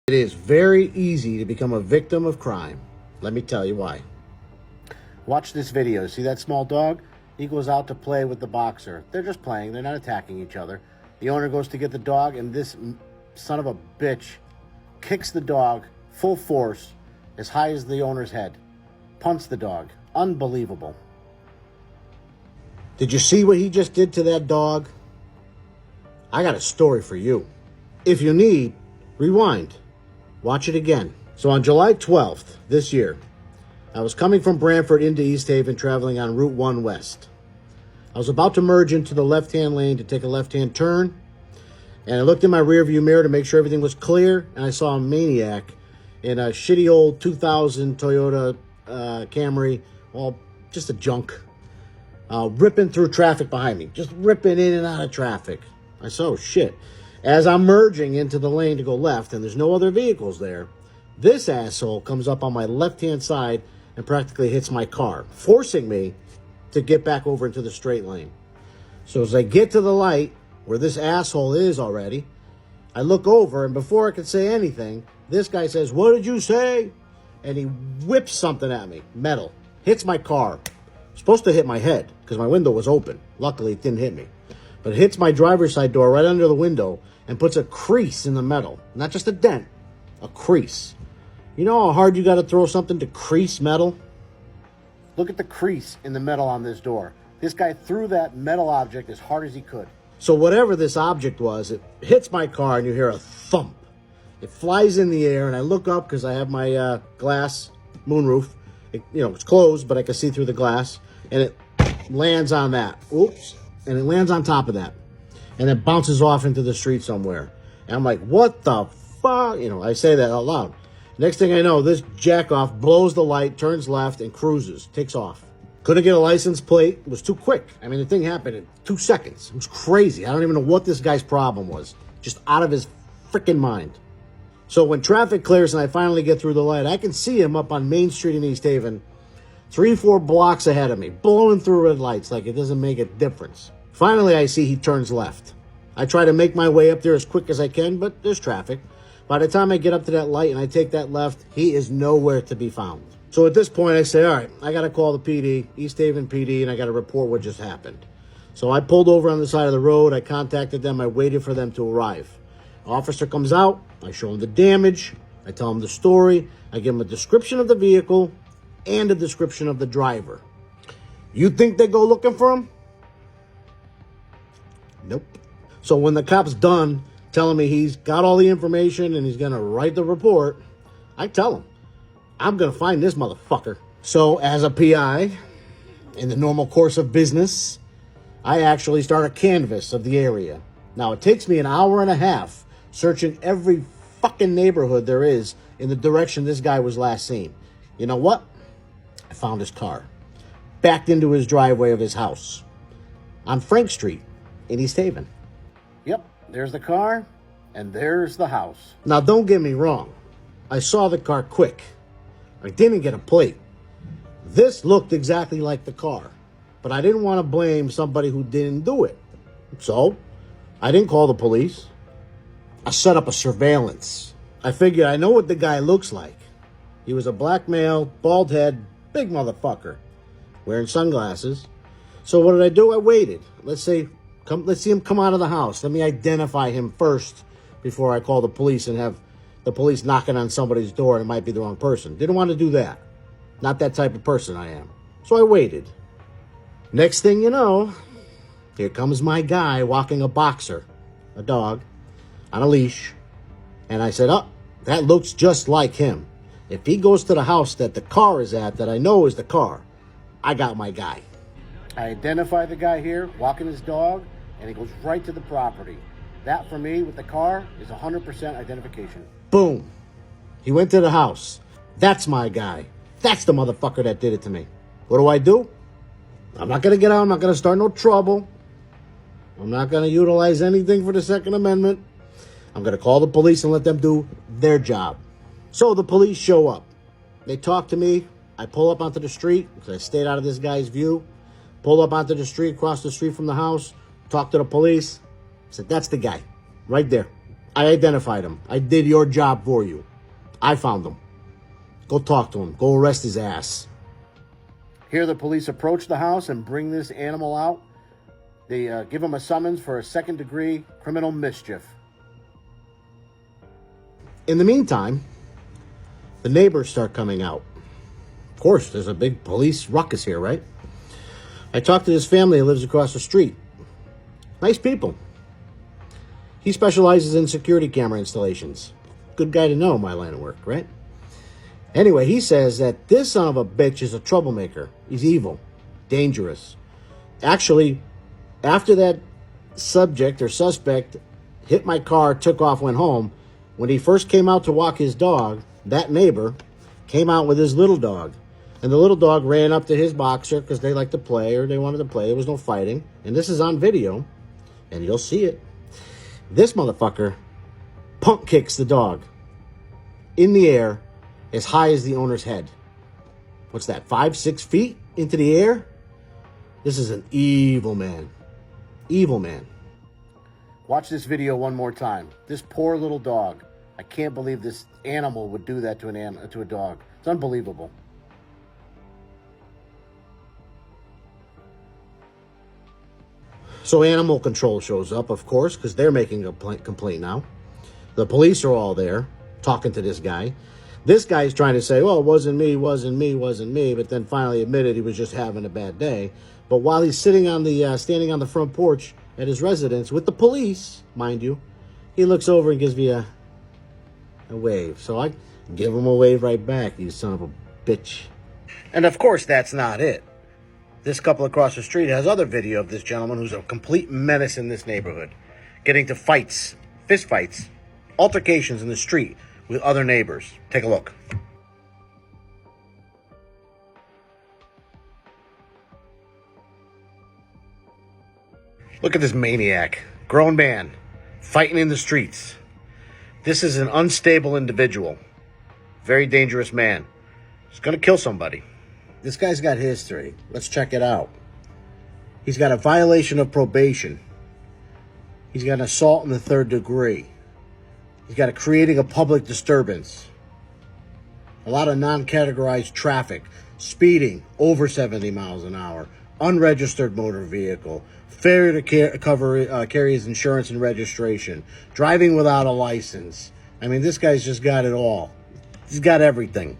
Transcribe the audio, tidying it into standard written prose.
It is very easy to become a victim of crime. Let me tell you why. Watch this video. See that small dog? He goes out to play with the boxer. They're just playing. They're not attacking each other. The owner goes to get the dog, and this son of a bitch kicks the dog full force as high as the owner's head. Punts the dog. Unbelievable. Did you see what he just did to that dog? I got a story for you. If you need, rewind. Watch it again. So on July 12th this year, I was coming from Brantford into East Haven, traveling on Route 1 West. I was about to merge into the left-hand lane to take a left-hand turn, and I looked in my rearview mirror to make sure everything was clear, and I saw a maniac in a shitty old 2000 Toyota Camry, well, just a junk, ripping through traffic behind me, just ripping in and out of traffic. I said, oh, shit. As I'm merging into the lane to go left, and there's no other vehicles there, this asshole comes up on my left-hand side and practically hits my car, forcing me to get back over into the straight lane. So as I get to the light, where this asshole is already, I look over, and before I can say anything, this guy says, "What did you say?" And he whips something at me, metal, hits my car. Supposed to hit my head, because my window was open. Luckily, it didn't hit me. But it hits my driver's side door right under the window and puts a crease in the metal. Not just a dent, a crease. You know how hard you got to throw something to crease metal? Look at the crease in the metal on this door. This guy threw that metal object as hard as he could. So whatever this object was, it hits my car and you hear a thump. It flies in the air and I look up because I have my glass moonroof. It's closed, but I can see through the glass. And it lands on that. Oops. And it lands on top of that. And it bounces off into the street somewhere. And I'm like, what the fuck? I say that out loud. Next thing I know, this jackoff blows the light, turns left, and cruises. Takes off. Couldn't get a license plate. It was too quick. I mean, the thing happened in 2 seconds. It was crazy. I don't even know what this guy's problem was. Just out of his freaking mind. So when traffic clears and I finally get through the light, I can see him up on Main Street in East Haven, 3-4 blocks ahead of me, blowing through red lights like it doesn't make a difference. Finally, I see he turns left. I try to make my way up there as quick as I can, but there's traffic. By the time I get up to that light and I take that left, he is nowhere to be found. So at this point, I say, all right, I got to call the PD, East Haven PD, and I got to report what just happened. So I pulled over on the side of the road. I contacted them. I waited for them to arrive. Officer comes out. I show him the damage. I tell him the story. I give him a description of the vehicle and a description of the driver. You think they go looking for him? Nope. So when the cop's done telling me he's got all the information and he's going to write the report, I tell him, I'm going to find this motherfucker. So as a PI, in the normal course of business, I actually start a canvass of the area. Now, it takes me an hour and a half searching every fucking neighborhood there is in the direction this guy was last seen. You know what? I found his car. Backed into his driveway of his house on Frank Street in East Haven. Yep, there's the car, and there's the house. Now, don't get me wrong. I saw the car quick. I didn't get a plate. This looked exactly like the car, but I didn't want to blame somebody who didn't do it. So, I didn't call the police. I set up a surveillance. I figured I know what the guy looks like. He was a black male, bald head, big motherfucker, wearing sunglasses. So what did I do? I waited. Let's see him come out of the house. Let me identify him first before I call the police and have the police knocking on somebody's door and it might be the wrong person. Didn't want to do that. Not that type of person I am. So I waited. Next thing you know, here comes my guy walking a boxer, a dog, on a leash. And I said, oh, that looks just like him. If he goes to the house that the car is at, that I know is the car, I got my guy. I identify the guy here, walking his dog, and he goes right to the property. That, for me, with the car, is 100% identification. Boom. He went to the house. That's my guy. That's the motherfucker that did it to me. What do? I'm not going to get out. I'm not going to start no trouble. I'm not going to utilize anything for the Second Amendment. I'm going to call the police and let them do their job. So the police show up. They talk to me. I pull up onto the street because I stayed out of this guy's view. Pull up onto the street, across the street from the house, talk to the police. I said, that's the guy, right there. I identified him. I did your job for you. I found him. Go talk to him. Go arrest his ass. Here the police approach the house and bring this animal out. They give him a summons for a second-degree criminal mischief. In the meantime, the neighbors start coming out. Of course, there's a big police ruckus here, right? I talked to this family that lives across the street. Nice people. He specializes in security camera installations. Good guy to know, my line of work, right? Anyway, he says that this son of a bitch is a troublemaker. He's evil, dangerous. Actually, after that subject or suspect hit my car, took off, went home, when he first came out to walk his dog, that neighbor came out with his little dog. And the little dog ran up to his boxer because they like to play or they wanted to play. There was no fighting. And this is on video, and you'll see it. This motherfucker punk kicks the dog in the air as high as the owner's head. What's that, 5-6 feet into the air? This is an evil man. Evil man. Watch this video one more time. This poor little dog. I can't believe this animal would do that to a dog. It's unbelievable. So animal control shows up, of course, because they're making a complaint now. The police are all there talking to this guy. This guy's trying to say, well, it wasn't me, but then finally admitted he was just having a bad day. But while he's sitting on the standing on the front porch at his residence with the police, mind you, he looks over and gives me a wave. So I give him a wave right back, you son of a bitch. And of course, that's not it. This couple across the street has other video of this gentleman who's a complete menace in this neighborhood, getting to fights, fist fights, altercations in the street with other neighbors. Take a look. Look at this maniac, grown man, fighting in the streets. This is an unstable individual, very dangerous man. He's gonna kill somebody. This guy's got history. Let's check it out. He's got a violation of probation. He's got an assault in the 3rd degree. He's got a creating a public disturbance. A lot of non-categorized traffic. Speeding over 70 miles an hour. Unregistered motor vehicle. Failure to carry his insurance and registration. Driving without a license. I mean, this guy's just got it all. He's got everything.